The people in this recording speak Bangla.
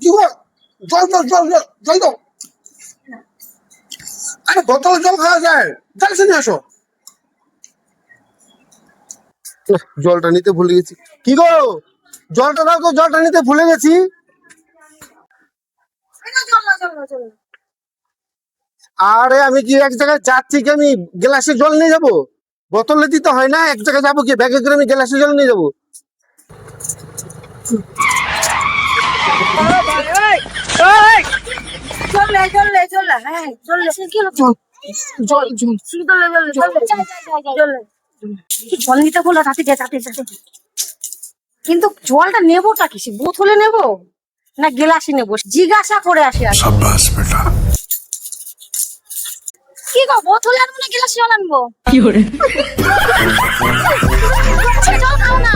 কি গো, জল জল জল জল জল দাও। আরে বোতলে জল খাওয়া যায়, জলসে নিয়ে আসো। জলটা নিতে ভুলে গেছি। কি গো, জলটা দাও তো, জলটা নিতে ভুলে গেছি। আরে আমি কি এক জায়গায় যাচ্ছি কি আমি গ্লাসে জল নিয়ে যাবো? বোতলে দিতে হয় না, এক জায়গায় যাবো কি ব্যাগে করে আমি গ্লাসে জল নিয়ে যাবো? জল নিতে বলো, তাতে যাতে কিন্তু জলটা নেবোটা কি, বোতলে নেবো না গ্লাসে নেবো, জিজ্ঞাসা করে আসি আগে। কি গো, বোতলে আনবো না গ্লাসে জল আনবো? জল খাও না।